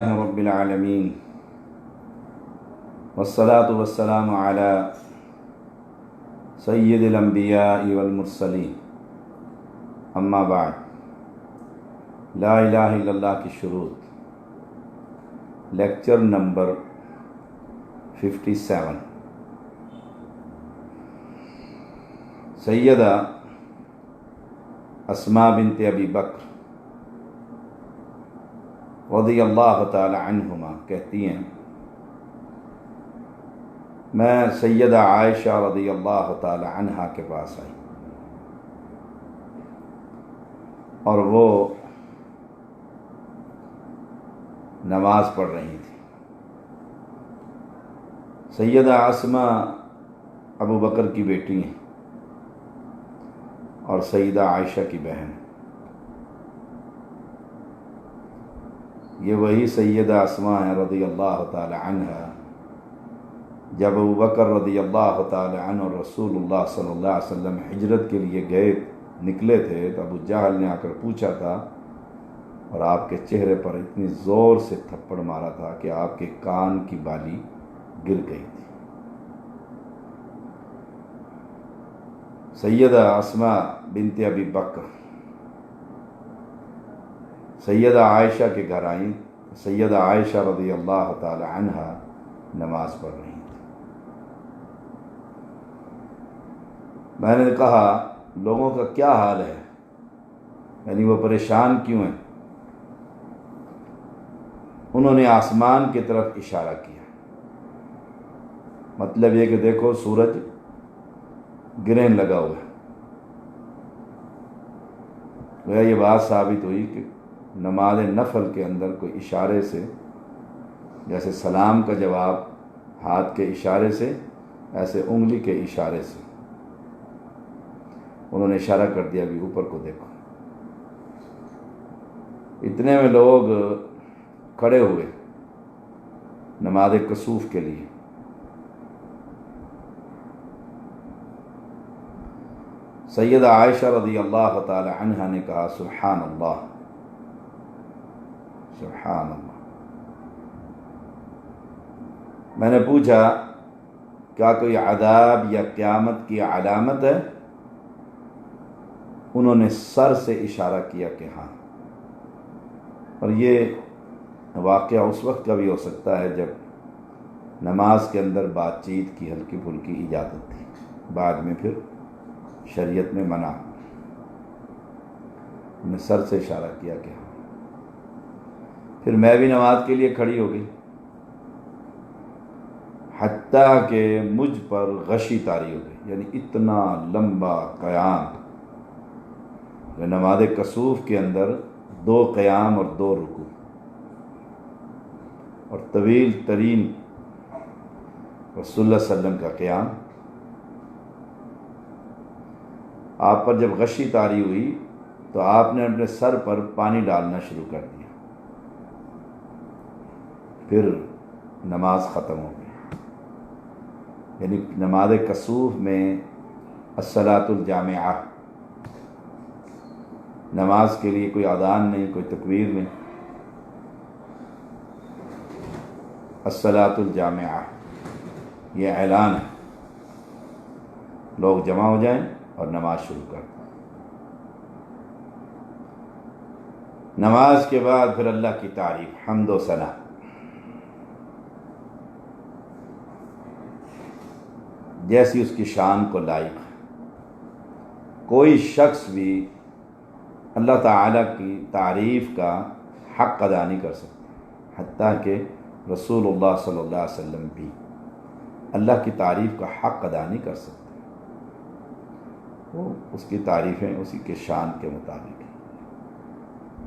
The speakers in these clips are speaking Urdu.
رب العالمین والصلاة والسلام علی سید الانبیاء والمرسلین اما بعد لا الہ الا اللہ کی شروط لیکچر نمبر 57 سیدہ اسماء بنت ابی بکر رضی اللہ تعالی عنہما کہتی ہیں میں سیدہ عائشہ رضی اللہ تعالی عنہا کے پاس آئی اور وہ نماز پڑھ رہی تھی۔ سیدہ اسماء ابو بکر کی بیٹی ہیں اور سیدہ عائشہ کی بہن۔ یہ وہی سیدہ اسماء ہیں رضی اللہ تعالی عنہا جب ابو بکر رضی اللہ تعالی عنہ اور رسول اللہ صلی اللہ علیہ وسلم ہجرت کے لیے نکلے تھے تو ابو جہل نے آ کر پوچھا تھا اور آپ کے چہرے پر اتنی زور سے تھپڑ مارا تھا کہ آپ کے کان کی بالی گر گئی تھی۔ سیدہ اسماء بنت ابی بکر سیدہ عائشہ کے گھر آئیں۔ سیدہ عائشہ رضی اللہ تعالی عنہا نماز پڑھ رہی تھی۔ میں نے کہا لوگوں کا کیا حال ہے، یعنی وہ پریشان کیوں ہیں؟ انہوں نے آسمان کی طرف اشارہ کیا، مطلب یہ کہ دیکھو سورج گرہن لگا ہوا ہے۔ گویا یہ بات ثابت ہوئی کہ نماز نفل کے اندر کوئی اشارے سے، جیسے سلام کا جواب ہاتھ کے اشارے سے، ایسے انگلی کے اشارے سے انہوں نے اشارہ کر دیا کہ اوپر کو دیکھو۔ اتنے میں لوگ کھڑے ہوئے نماز کسوف کے لیے۔ سیدہ عائشہ رضی اللہ تعالی عنہا نے کہا سبحان اللہ سبحان اللہ۔ میں نے پوچھا کیا کوئی عذاب یا قیامت کی علامت ہے؟ انہوں نے سر سے اشارہ کیا کہ ہاں۔ اور یہ واقعہ اس وقت کا بھی ہو سکتا ہے جب نماز کے اندر بات چیت کی ہلکی پھلکی اجازت تھی، بعد میں پھر شریعت میں منع۔ انہوں نے سر سے اشارہ کیا کہ ہاں۔ پھر میں بھی نماز کے لیے کھڑی ہو گئی، حتیٰ کہ مجھ پر غشی طاری ہو گئی، یعنی اتنا لمبا قیام۔ نماز کسوف کے اندر 2 قیام اور 2 رکوع اور طویل ترین رسول اللہ صلی اللہ علیہ وسلم کا قیام۔ آپ پر جب غشی طاری ہوئی تو آپ نے اپنے سر پر پانی ڈالنا شروع کر دیا، پھر نماز ختم ہو گئی۔ یعنی نماز کسوف میں الصلاۃ الجامعہ، نماز کے لیے کوئی اذان نہیں، کوئی تکبیر نہیں، الصلاۃ الجامعہ یہ اعلان ہے، لوگ جمع ہو جائیں اور نماز شروع کر دیں۔ نماز کے بعد پھر اللہ کی تعریف، حمد و ثنا۔ جیسی اس کی شان کو لائق ہے۔ کوئی شخص بھی اللہ تعالیٰ کی تعریف کا حق ادا نہیں کر سکتا، حتیٰ کہ رسول اللہ صلی اللہ علیہ وسلم بھی اللہ کی تعریف کا حق ادا نہیں کر سکتے۔ وہ اس کی تعریفیں اسی کے شان کے مطابق ہیں۔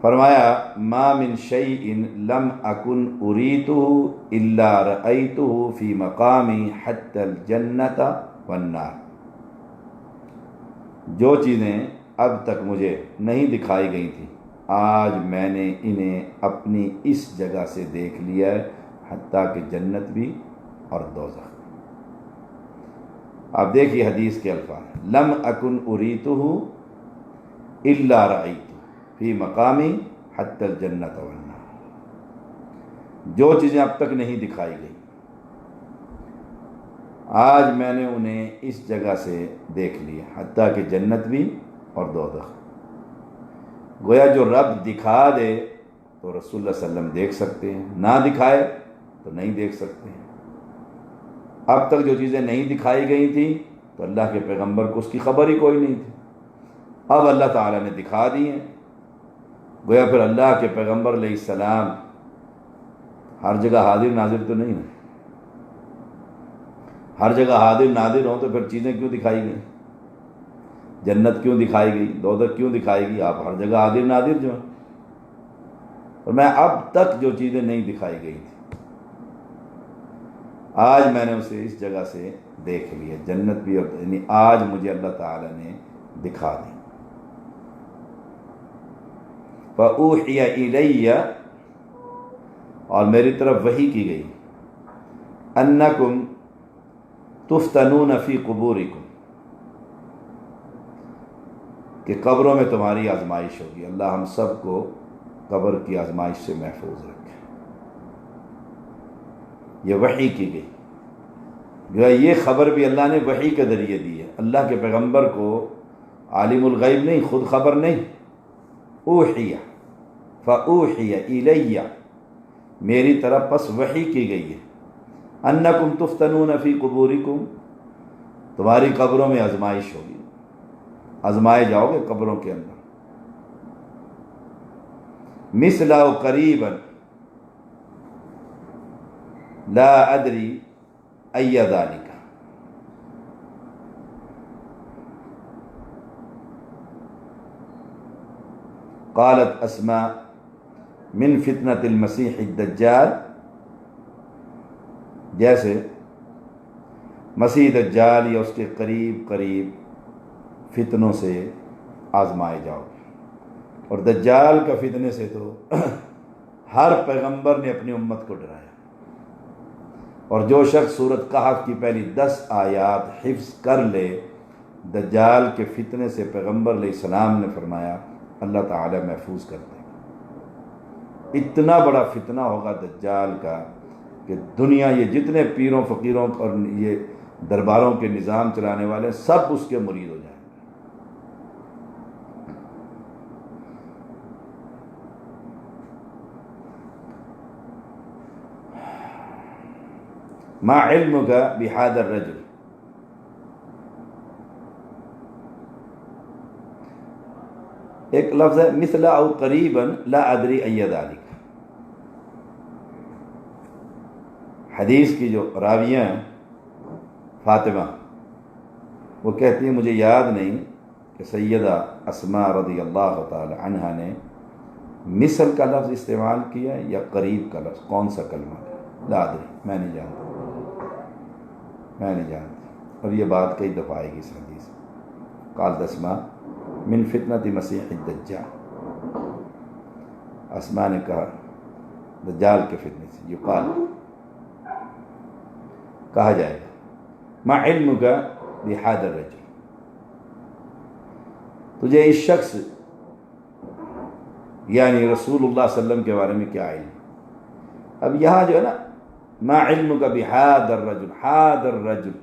فرمایا ما من شیء لم اکن اریتہ الا رأیتہ فی مقامی حتی الجنۃ والنار۔ جو چیزیں اب تک مجھے نہیں دکھائی گئی تھیں، آج میں نے انہیں اپنی اس جگہ سے دیکھ لیا ہے، حتیٰ کہ جنت بھی اور دوزخ۔ آپ دیکھیے حدیث کے الفاظ، لم اکن اریتہ الا رأیتہ فی مقامی حتی الجنۃ والنار۔ جو چیزیں اب تک نہیں دکھائی گئی، آج میں نے انہیں اس جگہ سے دیکھ لیا، حتیٰ کہ جنت بھی اور دوزخ۔ گویا جو رب دکھا دے تو رسول اللہ صلی اللہ علیہ وسلم دیکھ سکتے ہیں، نہ دکھائے تو نہیں دیکھ سکتے ہیں۔ اب تک جو چیزیں نہیں دکھائی گئی تھیں تو اللہ کے پیغمبر کو اس کی خبر ہی کوئی نہیں تھی، اب اللہ تعالیٰ نے دکھا دی ہیں۔ گویا پھر اللہ کے پیغمبر علیہ السلام ہر جگہ حاضر ناظر تو نہیں ہیں، ہر جگہ حاضر ناظر ہوں تو پھر چیزیں کیوں دکھائی گئیں؟ جنت کیوں دکھائی گئی، دوزخ کیوں دکھائی گئی؟ آپ ہر جگہ حاضر ناظر جو ہیں، اور میں اب تک جو چیزیں نہیں دکھائی گئی تھی آج میں نے اسے اس جگہ سے دیکھ لیا، جنت بھی، اور یعنی آج مجھے اللہ تعالیٰ نے دکھا دی۔ فَأُوحِيَ إِلَيَّ، اور میری طرف وحی کی گئی، أَنَّكُمْ تُفْتَنُونَ فِي قُبُورِكُمْ، کہ قبروں میں تمہاری آزمائش ہوگی۔ اللہ ہم سب کو قبر کی آزمائش سے محفوظ رکھے۔ یہ وحی کی گئی، جو ہے یہ خبر بھی اللہ نے وحی کے ذریعے دی ہے۔ اللہ کے پیغمبر کو عالم الغیب نہیں، خود خبر نہیں، اوحیہ، فاوحی الی، میری طرف پس وحی کی گئی ہے، انکم تفتنون فی قبورکم، تمہاری قبروں میں آزمائش ہوگی، آزمائے جاؤ گے قبروں کے اندر۔ مثل او قریبا لا ادری ای ذالک، قالت اسماء من فتنة المسیح الدجال، جیسے مسیح دجال یا اس کے قریب قریب فتنوں سے آزمائے جاؤ۔ اور دجال کا فتنے سے تو ہر پیغمبر نے اپنی امت کو ڈرایا، اور جو شخص سورۃ کہف کی پہلی 10 آیات حفظ کر لے، دجال کے فتنے سے پیغمبر علیہ السلام نے فرمایا اللہ تعالی محفوظ کر دے گا۔ اتنا بڑا فتنہ ہوگا دجال کا کہ دنیا، یہ جتنے پیروں فقیروں اور یہ درباروں کے نظام چلانے والے سب اس کے مرید ہو جائیں گے۔ ما علمک بہذا الرجل، ایک لفظ ہے مثل او قریبا لا ادری ای ذالک۔ حدیث کی جو راویہ ہیں فاطمہ، وہ کہتی ہیں مجھے یاد نہیں کہ سیدہ اسماء رضی اللہ تعالی عنہا نے مثل کا لفظ استعمال کیا یا قریب کا لفظ، کون سا کلمہ ہے، لا ادری، میں نہیں جانتا، میں نہیں جانتا۔ اور یہ بات کئی دفعہ آئے گی اس حدیث میں۔ قالت اسماء من فتنة مسیح الدجال، اسماء نے کہا دجال کے فتنے سے، یقال، کہا جائے گا ما علمک بہذا الرجل، تجھے اس شخص یعنی رسول اللہ صلی اللہ علیہ وسلم کے بارے میں کیا علم؟ اب یہاں جو ہے نا ما علمک بہذا الرجل، ھذا الرجل،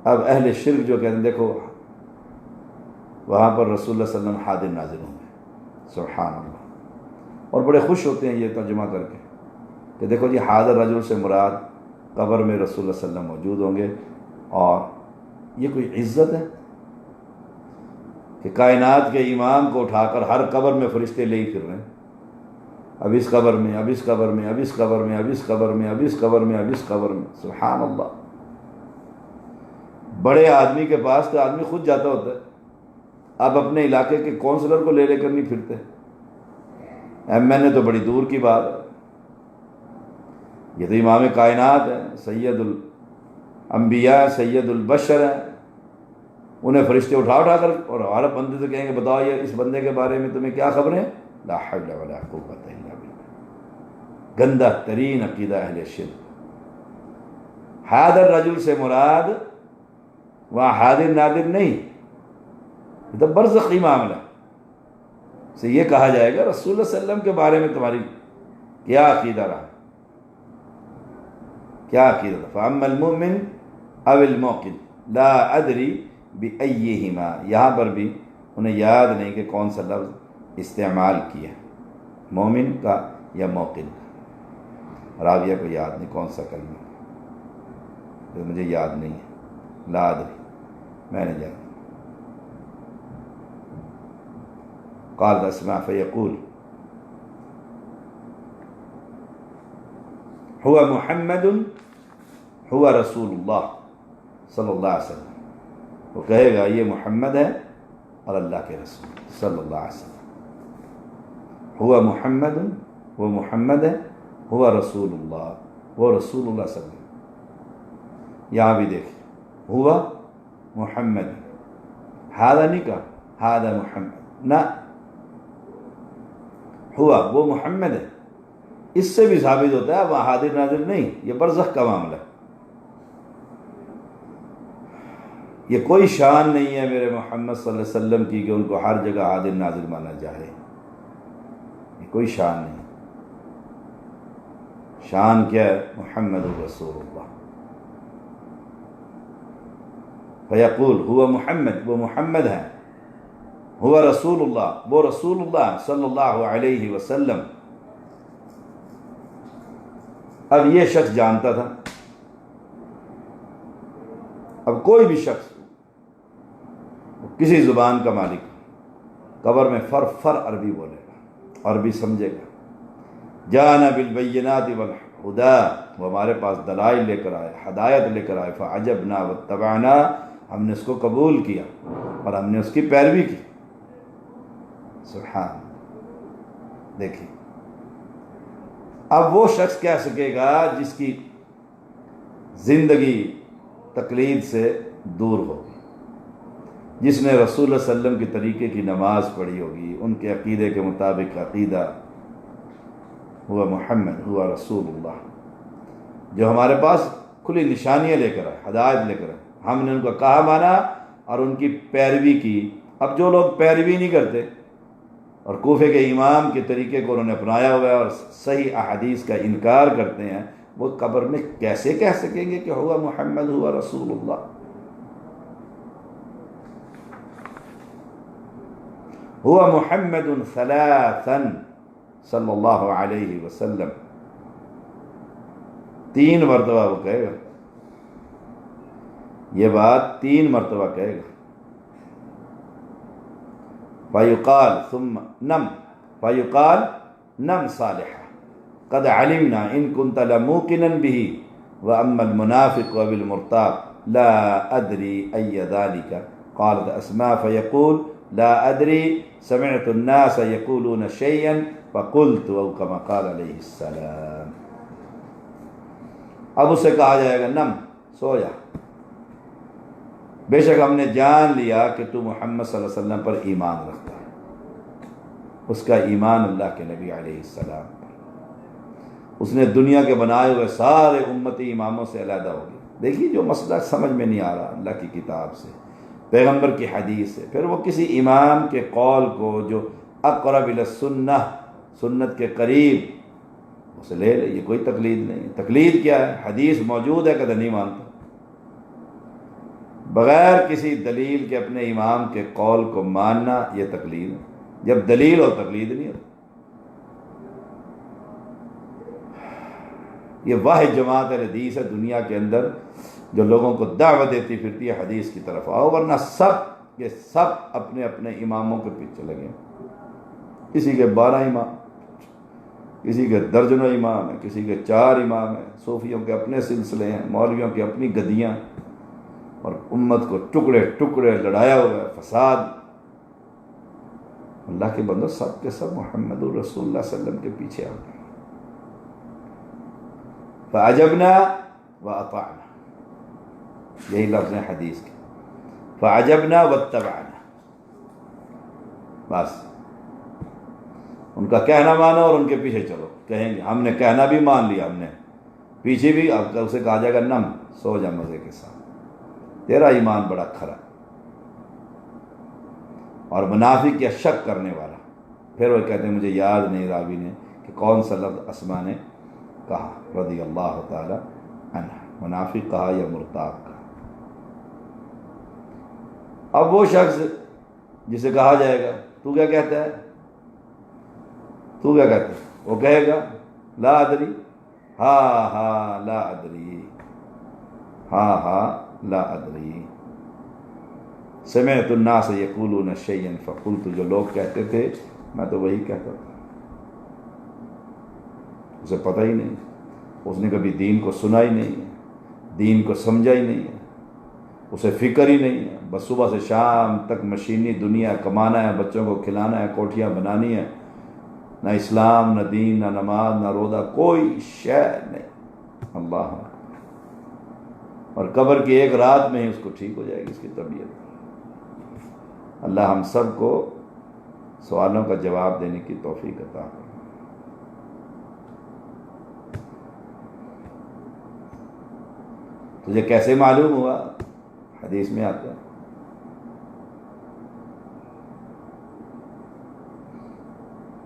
اب اہل شرک جو کہتے ہیں دیکھو وہاں پر رسول اللہ صلی اللہ علیہ وسلم حاضر ناظر ہوں گے، سبحان اللہ، اور بڑے خوش ہوتے ہیں یہ ترجمہ کر کے کہ دیکھو جی حاضر رجل سے مراد قبر میں رسول اللہ صلی اللہ علیہ وسلم موجود ہوں گے۔ اور یہ کوئی عزت ہے کہ کائنات کے امام کو اٹھا کر ہر قبر میں فرشتے لے ہی پھر رہے ہیں، اب اس قبر میں، اب اس قبر میں، اب اس قبر میں، اب اس قبر میں، اب اس قبر میں، اب اس قبر میں، سبحان اللہ۔ بڑے آدمی کے پاس تو آدمی خود جاتا ہوتا ہے، اب اپنے علاقے کے کونسلر کو لے لے کر نہیں پھرتے، ایم این اے تو بڑی دور کی بات ہے، یہ تو امام کائنات ہے، سید الانبیاء، سید البشر ہے، انہیں فرشتے اٹھا کر اور ہر بندے سے کہیں گے بتاؤ یہ اس بندے کے بارے میں تمہیں کیا خبریں؟ لا حول ولا قوت الا باللہ، گندہ ترین عقیدہ اہل شرک۔ حاضر رجل سے مراد وہاں حاضر نادر نہیں، یہ تو برزخی معاملہ سے یہ کہا جائے گا رسول اللہ صلی اللہ علیہ وسلم کے بارے میں تمہاری کیا عقیدہ رہا، کیا عقیدہ تھا؟ فَأَمَّا الْمُؤْمِنُ أَوِ الْمُوقِنُ لَا أَدْرِي بِأَيِّهِمَا، یہاں پر بھی انہیں یاد نہیں کہ کون سا لفظ استعمال کیا، مومن کا یا موقن کا۔ راویہ کو یاد نہیں کون سا کلمہ، تو مجھے یاد نہیں ہے، لا ادری، میں نے جانا۔ قال اسمع فیقول هو محمد هو رسول اللہ صلی اللہ علیہ وسلم، وہ کہے گا یہ محمد ہے اور اللہ کے رسول صلی اللہ علیہ وسلم۔ هو محمد، وہ محمد ہے، هو رسول اللہ، وہ رسول اللہ صلی اللہ علیہ وسلم۔ یہاں بھی دیکھیں ہوا محمد، ہادہ نہیں کہا ہادہ محمد، نہ، ہوا وہ محمد ہے۔ اس سے بھی ثابت ہوتا ہے وہاں حاضر ناظر نہیں، یہ برزخ کا معاملہ ہے، یہ کوئی شان نہیں ہے میرے محمد صلی اللہ علیہ وسلم کی کہ ان کو ہر جگہ حاضر ناظر مانا جائے، یہ کوئی شان نہیں۔ شان کیا ہے؟ محمد رسول اللہ۔ فیقول ہوا محمد، وہ محمد ہے، ہوا رسول اللہ، وہ رسول اللہ صلی اللہ علیہ وسلم۔ اب یہ شخص جانتا تھا، اب کوئی بھی شخص کسی زبان کا مالک قبر میں فر عربی بولے گا، عربی سمجھے گا، جانا بالبینات والہدی، وہ ہمارے پاس دلائل لے کر آئے، ہدایت لے کر آئے، فعجبنا واتبعنا، ہم نے اس کو قبول کیا اور ہم نے اس کی پیروی کی۔ سبحان، دیکھیں اب وہ شخص کہہ سکے گا جس کی زندگی تقلید سے دور ہوگی، جس نے رسول اللہ صلی اللہ علیہ وسلم کے طریقے کی نماز پڑھی ہوگی، ان کے عقیدے کے مطابق عقیدہ، ہوا محمد، ہوا رسول اللہ، جو ہمارے پاس کھلی نشانیاں لے کر آئے، ہدایت لے کر آئے، ہم نے ان کو کہا مانا اور ان کی پیروی کی۔ اب جو لوگ پیروی نہیں کرتے اور کوفے کے امام کے طریقے کو انہوں نے اپنایا ہوا ہے اور صحیح احادیث کا انکار کرتے ہیں، وہ قبر میں کیسے کہہ سکیں گے کہ ہوا محمد، ہوا رسول اللہ؟ ہوا محمد ثلاثا صلی اللہ علیہ وسلم، 3 مرتبہ وہ کہے گا، یہ بات 3 مرتبہ کہے گا۔ فیقال ثم نم، فیقال نم صالحا قد علمنا ان كنت لموقنا به واما المنافق وبالمرتاب لا ادري اي ذلك قالت اسماء فيقول لا ادري سمعت الناس يقولون شيئا فقلت او كما قال عليه السلام۔ اب اسے کہا جائے گا نم، سو جا، بے شک ہم نے جان لیا کہ تو محمد صلی اللہ علیہ وسلم پر ایمان رکھتا ہے، اس کا ایمان اللہ کے نبی علیہ السلام پر، اس نے دنیا کے بنائے ہوئے سارے امتی اماموں سے علیحدہ ہو گیا۔ دیکھیے جو مسئلہ سمجھ میں نہیں آ رہا اللہ کی کتاب سے، پیغمبر کی حدیث سے، پھر وہ کسی امام کے قول کو جو اقرب الی السنہ، سنت کے قریب، اسے لے لے، یہ کوئی تقلید نہیں۔ تقلید کیا ہے؟ حدیث موجود ہے کہتے نہیں مانتا، بغیر کسی دلیل کے اپنے امام کے قول کو ماننا یہ تقلید ہے، جب دلیل اور تقلید نہیں ہوتی۔ یہ واحد جماعت حدیث ہے دنیا کے اندر جو لوگوں کو دعوت دیتی پھرتی ہے حدیث کی طرف آؤ، ورنہ سب یہ سب اپنے اپنے اماموں کے پیچھے لگے ہیں، کسی کے 12 امام، کسی کے درجنوں امام ہیں، کسی کے 4 امام ہیں، صوفیوں کے اپنے سلسلے ہیں، مولویوں کی اپنی گدیاں، اور امت کو ٹکڑے ٹکڑے لڑایا ہوا ہے، فساد۔ اللہ کے بندو سب کے سب محمد رسول اللہ صلی اللہ علیہ وسلم کے پیچھے آ گئے۔ فعجبنا واطعنا، یہی لفظ ہے حدیث کے، فعجبنا واتبعنا، بس ان کا کہنا مانو اور ان کے پیچھے چلو، کہیں گے ہم نے کہنا بھی مان لیا، ہم نے پیچھے بھی، اب اسے کہا جائے گا نم، سو جا مزے کے ساتھ، تیرا ایمان بڑا کھرا۔ اور منافق یا شک کرنے والا، پھر وہ کہتے ہیں مجھے یاد نہیں راوی نے کہ کون سا لفظ اسماء نے کہا رضی اللہ تعالی عنہ، منافق کہا یا مرتاب کہا۔ اب وہ شخص جسے کہا جائے گا تو کیا کہتا ہے، تو کیا کہتا ہے، وہ کہے گا لا ادری، ہاں ہاں لا ادری، ہاں ہاں لا ادری، سمعت الناس یقولون شیئا فقلت، جو لوگ کہتے تھے میں تو وہی کہتا تھا۔ اسے پتہ ہی نہیں، اس نے کبھی دین کو سنا ہی نہیں ہے، دین کو سمجھا ہی نہیں ہے، اسے فکر ہی نہیں ہے، بس صبح سے شام تک مشینی دنیا کمانا ہے، بچوں کو کھلانا ہے، کوٹھیاں بنانی ہے، نہ اسلام نہ دین نہ نماز نہ روزہ، کوئی شے نہیں۔ اللہ، اور قبر کی ایک رات میں ہی اس کو ٹھیک ہو جائے گی اس کی طبیعت۔ اللہ ہم سب کو سوالوں کا جواب دینے کی توفیق عطا کرے۔ تجھے کیسے معلوم ہوا؟ حدیث میں آتا ہے،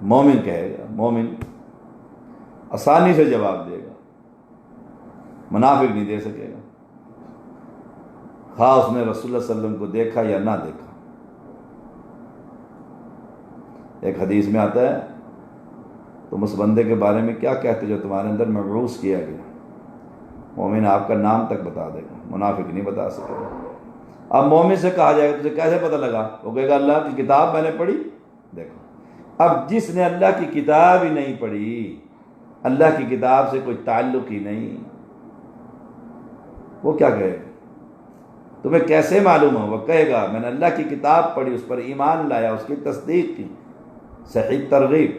مومن کہے گا، مومن آسانی سے جواب دے گا، منافق نہیں دے سکے گا، خواہ اس نے رسول اللہ صلی اللہ علیہ وسلم کو دیکھا یا نہ دیکھا۔ ایک حدیث میں آتا ہے تم اس بندے کے بارے میں کیا کہتے جو تمہارے اندر مبعوث کیا گیا؟ مومن آپ کا نام تک بتا دے گا، منافق نہیں بتا سکے گا۔ اب مومن سے کہا جائے گا تجھے کیسے پتہ لگا؟ وہ کہے گا اللہ کی کتاب میں نے پڑھی۔ دیکھو، اب جس نے اللہ کی کتاب ہی نہیں پڑھی، اللہ کی کتاب سے کوئی تعلق ہی نہیں، وہ کیا کہے گا؟ تمہیں کیسے معلوم ہو؟ وہ کہے گا میں نے اللہ کی کتاب پڑھی، اس پر ایمان لایا، اس کی تصدیق کی۔ صحیح ترغیب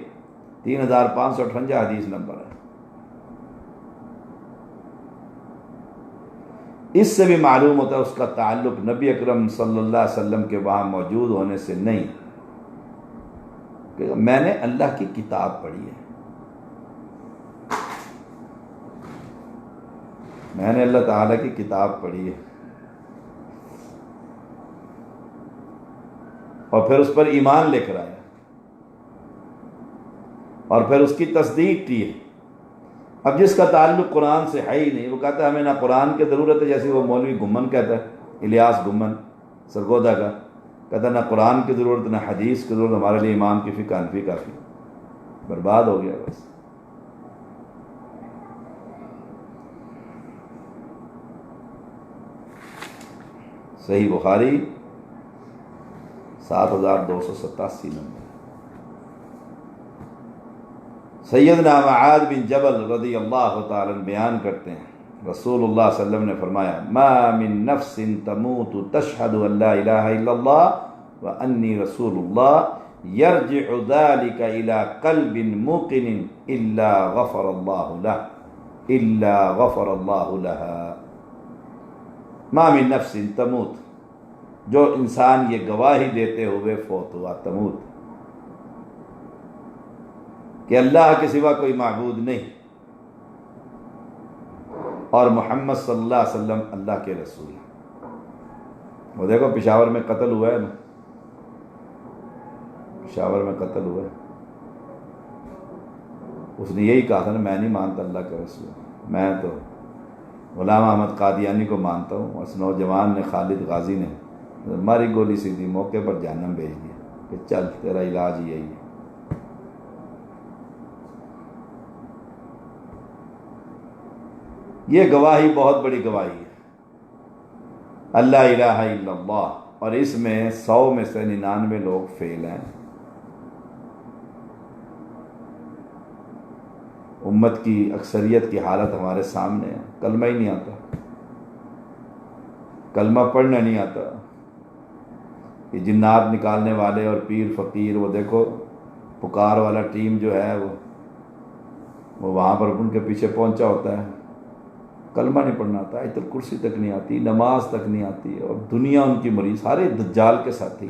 3558 حدیث نمبر ہے۔ اس سے بھی معلوم ہوتا ہے اس کا تعلق نبی اکرم صلی اللہ علیہ وسلم کے وہاں موجود ہونے سے نہیں، کہ میں نے اللہ کی کتاب پڑھی ہے، میں نے اللہ تعالیٰ کی کتاب پڑھی ہے، اور پھر اس پر ایمان لے کر آیا، اور پھر اس کی تصدیق کی ہے۔ اب جس کا تعلق قرآن سے ہے ہی نہیں، وہ کہتا ہے ہمیں نہ قرآن کی ضرورت ہے، جیسے وہ مولوی گمن کہتا ہے، الیاس گمن سرگودا کا، کہتا ہے نہ قرآن کی ضرورت نہ حدیث کی ضرورت، ہمارے لیے امام کی فقہ حنفی کافی۔ برباد ہو گیا بس۔ صحیح بخاری 7287 نمبر۔ سیدنا معاذ بن جبل رضی اللہ تعالی عنہ بیان کرتے ہیں، رسول اللہ صلی اللہ علیہ وسلم نے فرمایا ما من نفس تموت تشہد ان لا الہ الا اللہ وانی رسول اللہ یرجع ذلك الى قلب موقن الا غفر اللہ لها۔ ما من نفس تموت، جو انسان یہ گواہی دیتے ہوئے فوت ہوا، تموت، کہ اللہ کے سوا کوئی معبود نہیں اور محمد صلی اللہ علیہ وسلم اللہ کے رسول ہیں۔ وہ دیکھو پشاور میں قتل ہوا ہے نا، پشاور میں قتل ہوا ہے، اس نے یہی کہا تھا نا میں نہیں مانتا اللہ کا رسول، میں تو غلام احمد قادیانی کو مانتا ہوں۔ اس نوجوان نے، خالد غازی نے ماری گولی سیدھی، موقع پر جہنم بھیج دیا کہ چل تیرا علاج یہی ہے۔ یہ گواہی بہت بڑی گواہی ہے، اللہ الہ الا اللہ، اور اس میں 100 میں سے 99 لوگ فیل ہیں۔ امت کی اکثریت کی حالت ہمارے سامنے ہے، کلمہ ہی نہیں آتا، کلمہ پڑھنا نہیں آتا۔ یہ جنات نکالنے والے اور پیر فقیر، وہ دیکھو پکار والا ٹیم جو ہے وہ وہاں پر ان کے پیچھے پہنچا ہوتا ہے، کلمہ نہیں پڑھنا آتا، آیت الکرسی تک نہیں آتی، نماز تک نہیں آتی، اور دنیا ان کی مریض، سارے دجال کے ساتھی۔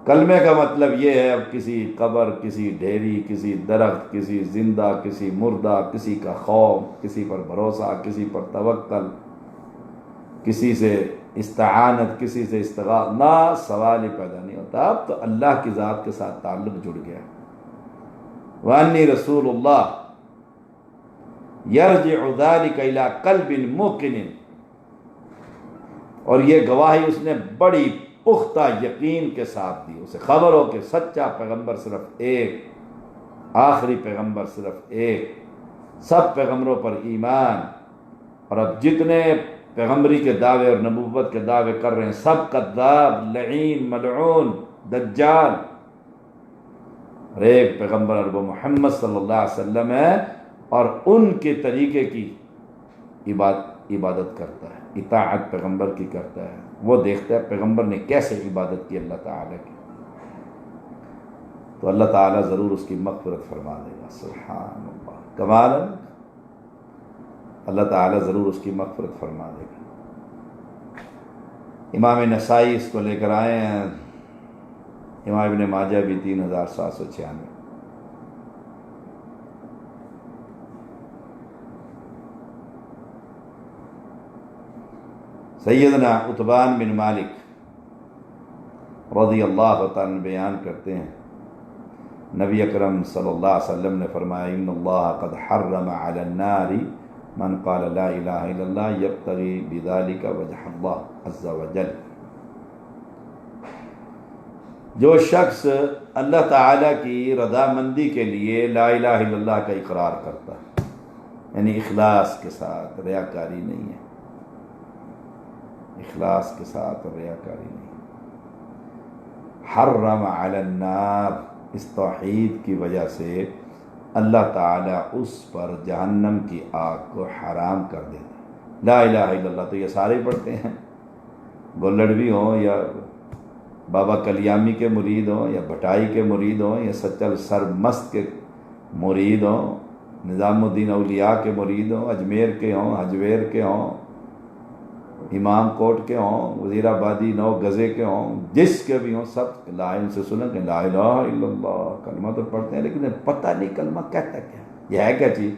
کلمے کا مطلب یہ ہے اب کسی قبر، کسی ڈھیری، کسی درخت، کسی زندہ، کسی مردہ، کسی کا خوف، کسی پر بھروسہ، کسی پر توکل، کسی سے استعانت، کسی سے استغاثہ، نہ سوال ہی پیدا نہیں ہوتا۔ اب تو اللہ کی ذات کے ساتھ تعلق جڑ گیا۔ وانی رسول اللہ، یرجع ذلک الی قلب موقن، اور یہ گواہی اس نے بڑی پختہ یقین کے ساتھ دی، اسے خبر ہو کہ سچا پیغمبر صرف ایک، آخری پیغمبر صرف ایک، سب پیغمبروں پر ایمان، اور اب جتنے پیغمبری کے دعوے اور نبوت کے دعوے کر رہے ہیں سب کذاب، لعین، ملعون، دجال، اور ایک پیغمبر اور وہ محمد صلی اللہ علیہ وسلم ہے، اور ان کے طریقے کی عبادت کرتا ہے، اطاعت پیغمبر کی کرتا ہے، وہ دیکھتا ہے پیغمبر نے کیسے عبادت کی اللہ تعالیٰ کی، تو اللہ تعالیٰ ضرور اس کی مغفرت فرما دے گا۔ سبحان اللہ، کمال ہے، اللہ تعالیٰ ضرور اس کی مغفرت فرما دے گا۔ امام نسائی اس کو لے کر آئے ہیں، امام ابن ماجہ بھی 3796۔ سیدنا عتبان بن مالک رضی اللہ تعالیٰ بیان کرتے ہیں، نبی اکرم صلی اللہ علیہ وسلم نے فرمایا ان اللہ قد حرم علی النار من قال لا الہ الا اللہ یبتغی بذلک وجہ اللہ عز وجل، جو شخص اللہ تعالیٰ کی رضامندی کے لیے لا الہ الا اللہ کا اقرار کرتا ہے، یعنی اخلاص کے ساتھ، ریاکاری نہیں ہے، اخلاص کے ساتھ اور ریاکاری نہیں، حرم علی النار، اس توحید کی وجہ سے اللہ تعالیٰ اس پر جہنم کی آگ کو حرام کر دیتا ہے۔ لا الہ الا اللہ تو یہ سارے پڑھتے ہیں، گولڑوی ہوں یا بابا کلیامی کے مرید ہوں یا بھٹائی کے مرید ہوں یا سچل سرمست کے مرید ہوں، نظام الدین اولیاء کے مرید ہوں، اجمیر کے ہوں، حجویر کے ہوں، امام کوٹ کے ہوں، وزیر آبادی 9 گزے کے ہوں، جس کے بھی ہوں، سب لا ان سے سنیں کہ لا الہ الا اللہ کلمہ تو پڑھتے ہیں لیکن پتہ نہیں کلمہ کہتا کیا، یہ ہے کیا چیز؟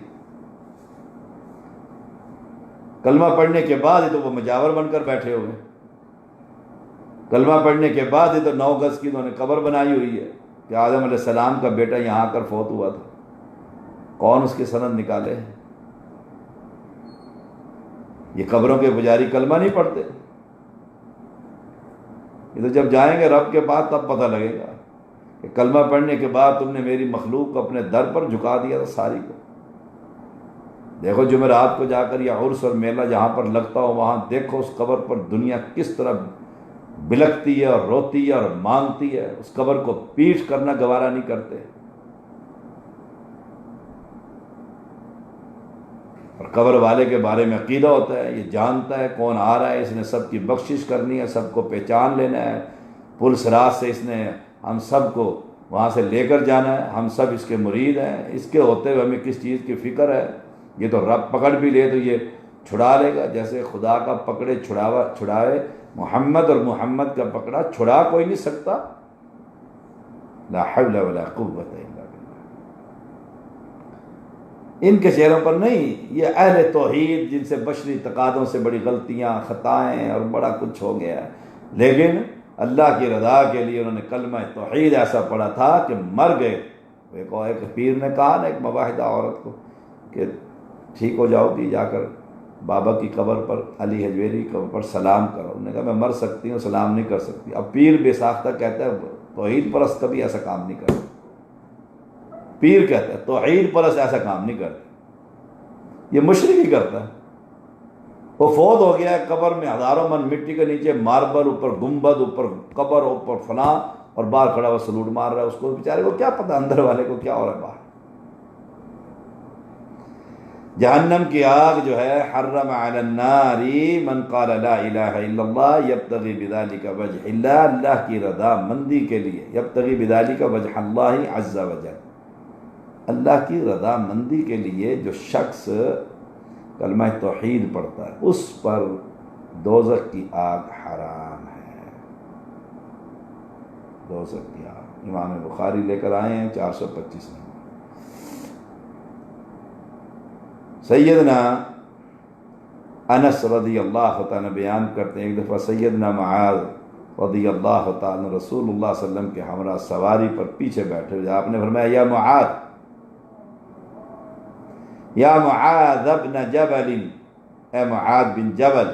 کلمہ پڑھنے کے بعد ہی تو وہ مجاور بن کر بیٹھے ہوئے، کلمہ پڑھنے کے بعد ہی تو 9 گز کی انہوں نے قبر بنائی ہوئی ہے کہ آدم علیہ السلام کا بیٹا یہاں آ کر فوت ہوا تھا، کون اس کے سند نکالے ہیں؟ یہ قبروں کے پجاری کلمہ نہیں پڑھتے، یہ تو جب جائیں گے رب کے پاس تب پتہ لگے گا کہ کلمہ پڑھنے کے بعد تم نے میری مخلوق کو اپنے در پر جھکا دیا تھا ساری کو۔ دیکھو جمعرات کو جا کر یا عرس اور میلہ جہاں پر لگتا ہو وہاں دیکھو اس قبر پر دنیا کس طرح بلکتی ہے اور روتی ہے اور مانگتی ہے، اس قبر کو پیٹ کرنا گوارا نہیں کرتے، اور قبر والے کے بارے میں عقیدہ ہوتا ہے، یہ جانتا ہے کون آ رہا ہے، اس نے سب کی بخشش کرنی ہے، سب کو پہچان لینا ہے، پل صراط سے اس نے ہم سب کو وہاں سے لے کر جانا ہے، ہم سب اس کے مرید ہیں، اس کے ہوتے ہوئے ہمیں کس چیز کی فکر ہے؟ یہ تو رب پکڑ بھی لے تو یہ چھڑا لے گا، جیسے خدا کا پکڑے چھڑائے محمد، اور محمد کا پکڑا چھڑا کوئی نہیں سکتا۔ لا حول ولا قوت الا باللہ۔ ان کے چہروں پر نہیں، یہ اہل توحید جن سے بشری تقاضوں سے بڑی غلطیاں، خطائیں اور بڑا کچھ ہو گیا ہے، لیکن اللہ کی رضا کے لیے انہوں نے کلمہ توحید ایسا پڑھا تھا کہ مر گئے۔ ایک پیر نے کہا نا ایک مباحدہ عورت کو کہ ٹھیک ہو جاؤ گی، جا کر بابا کی قبر پر، علی حجویری قبر پر سلام کرو۔ انہوں نے کہا میں مر سکتی ہوں، سلام نہیں کر سکتی۔ اب پیر بے ساختہ کہتا ہے توحید پرست کبھی ایسا کام نہیں کرتا، پیر کہتا ہے توحید پرست ایسا کام نہیں کرتا، یہ مشرک ہی کرتا ہے۔ وہ فوت ہو گیا ہے، قبر میں ہزاروں من مٹی کے نیچے ماربل، اوپر گنبد، اوپر قبر، اوپر فلاں، اور باہر کھڑا ہوا سلوٹ مار رہا ہے، اس کو بیچارے کو کیا پتہ اندر والے کو کیا ہو رہا ہے باہر۔ جہنم کی آگ جو ہے، حرم علی النار من قال لا الہ الا اللہ یبتغی بذلک وجہ اللہ، اللہ کی رضا مندی کے لیے، یبتغی بذلک وجہ اللہ عز وجل، اللہ کی رضا مندی کے لیے جو شخص کلمہ توحید پڑھتا ہے اس پر دوزخ کی آگ حرام ہے، دوزخ کی آگ۔ امام بخاری لے کر آئے ہیں 425 میں۔ سیدنا انس رضی اللہ تعالیٰ بیان کرتے ہیں، ایک دفعہ سیدنا معاذ رضی اللہ تعالیٰ رسول اللہ صلی اللہ علیہ وسلم کے ہمراہ سواری پر پیچھے بیٹھے ہوئے، آپ نے فرمایا یا معاذ یا معاذ بن جبل، اے معاذ بن جبل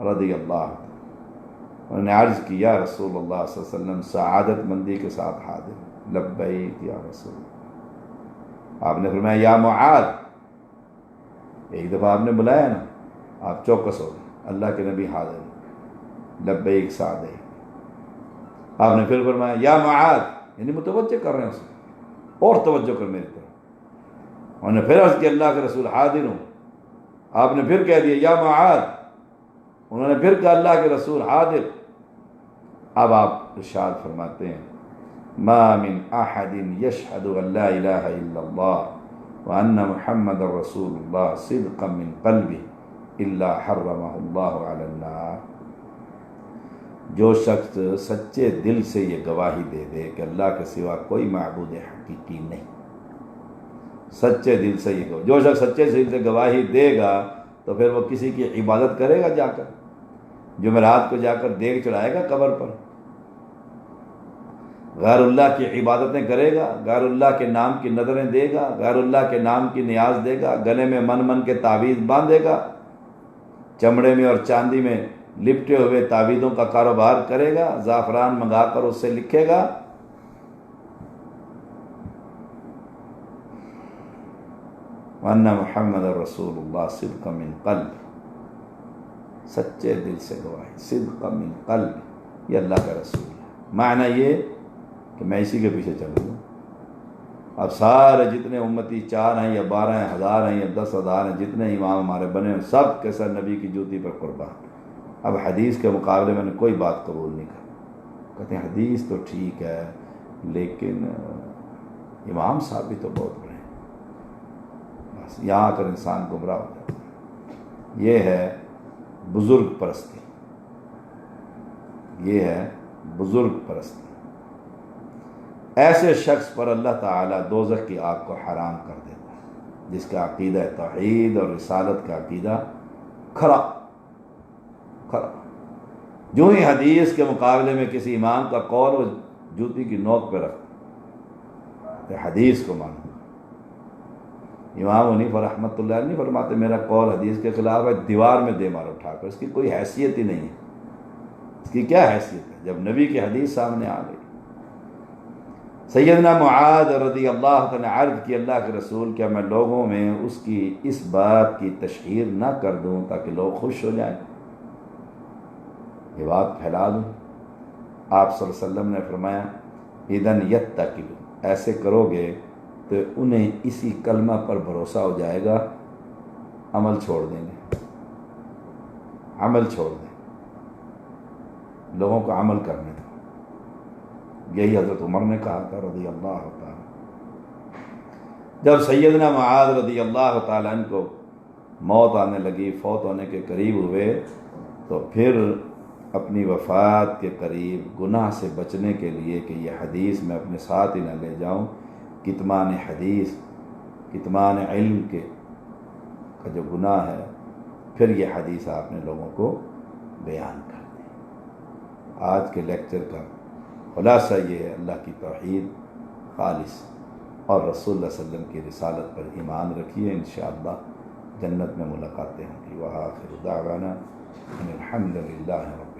رضی اللہ عنہ۔ انہوں نے عرض کی یا رسول اللہ صلی اللہ علیہ وسلم، سعادت مندی کے ساتھ حاضر۔ لبیک یا رسول اللہ۔ آپ نے فرمایا یا معاذ، ایک دفعہ آپ نے بلایا نا، آپ چوکس ہو گئے، اللہ کے نبی حاضر، لبیک سعدیک۔ آپ نے پھر فرمایا یا معاذ، یعنی متوجہ کر رہے ہیں اسے، اور توجہ کر میری طرف۔ انہوں نے پھر عرض کہ اللہ کے رسول حاضر ہوں۔ آپ نے پھر کہہ دیا یا معاذ، انہوں نے پھر کہا اللہ کے رسول حاضر۔ اب آپ ارشاد فرماتے ہیں ما من احد یشہد ان لا الہ الا اللہ وان محمد رسول اللہ صدقا من قلبہ الا حرمہ اللہ علی النار۔ جو شخص سچے دل سے یہ گواہی دے دے کہ اللہ کے سوا کوئی معبود حقیقی نہیں، سچے دل سے یہ جو شخص سچے دل سے گواہی دے گا تو پھر وہ کسی کی عبادت کرے گا جا کر، جمعرات کو جا کر دیگ چڑھائے گا قبر پر، غیر اللہ کی عبادتیں کرے گا، غیر اللہ کے نام کی نظریں دے گا، غیر اللہ کے نام کی نیاز دے گا، گلے میں من کے تعویذ باندھے گا، چمڑے میں اور چاندی میں لپٹے ہوئے تعویذوں کا کاروبار کرے گا، زعفران منگا کر اس سے لکھے گا۔ وَأَنَّ مُحَمَّدَ رَسُولُ اللَّهِ صِدْقًا مِّن قَلْبِ، سچے دل سے گواہی، صدقا من قلب، یہ اللہ کا رسول ہے۔ معنی یہ کہ میں اسی کے پیچھے چلوں گا۔ اب سارے جتنے امتی 4 ہیں یا 12 ہیں، 1000 ہیں یا 10,000 ہیں، جتنے امام ہمارے بنے ہیں، سب کے سر نبی کی جوتی پر قربان۔ اب حدیث کے مقابلے میں نے کوئی بات قبول نہیں کی۔ کہتے ہیں حدیث تو ٹھیک ہے لیکن امام صاحب بھی تو بہت بڑے ہیں، بس یہاں آ کر انسان گمراہ ہو جاتا ہے۔ یہ ہے بزرگ پرستی، یہ ہے بزرگ پرستی۔ ایسے شخص پر اللہ تعالیٰ دوزخ کی آگ کو حرام کر دیتا ہے جس کا عقیدہ توحید اور رسالت کا عقیدہ کھرا۔ جو ہی حدیث کے مقابلے میں کسی امام کا قول وہ جوتی کی نوک پہ رکھتا ہے، حدیث کو مانو۔ امام حنیفہ رحمۃ اللہ علیہ نہیں فرماتے میرا قول حدیث کے خلاف ہے، دیوار میں دے مار اٹھا کر، اس کی کوئی حیثیت ہی نہیں ہے۔ اس کی کیا حیثیت ہے جب نبی کی حدیث سامنے آ گئی؟ سیدنا معاذ رضی اللہ عنہ نے عرض کی اللہ کے رسول، کیا میں لوگوں میں اس کی اس بات کی تشہیر نہ کر دوں تاکہ لوگ خوش ہو جائیں، یہ بات پھیلا دوں؟ آپ صلی اللہ علیہ وسلم نے فرمایا اذن یتکلوا، ایسے کرو گے تو انہیں اسی کلمہ پر بھروسہ ہو جائے گا، عمل چھوڑ دیں گے، عمل چھوڑ دیں، لوگوں کو عمل کرنے دو۔ یہی حضرت عمر نے کہا تھا رضی اللہ تعالیٰ۔ جب سیدنا معاذ رضی اللہ تعالیٰ عنہ کو موت آنے لگی، فوت ہونے کے قریب ہوئے، تو پھر اپنی وفات کے قریب گناہ سے بچنے کے لیے کہ یہ حدیث میں اپنے ساتھ ہی نہ لے جاؤں، کتمان حدیث، کتمان علم کے کا جو گناہ ہے، پھر یہ حدیث آپ نے لوگوں کو بیان کر دی۔ آج کے لیکچر کا خلاصہ یہ ہے، اللہ کی توحید خالص اور رسول اللہ صلی اللہ علیہ وسلم کی رسالت پر ایمان رکھیے، انشاءاللہ جنت میں ملاقاتیں ہوں گی۔ وآخر دعوانا ان الحمد للہ رب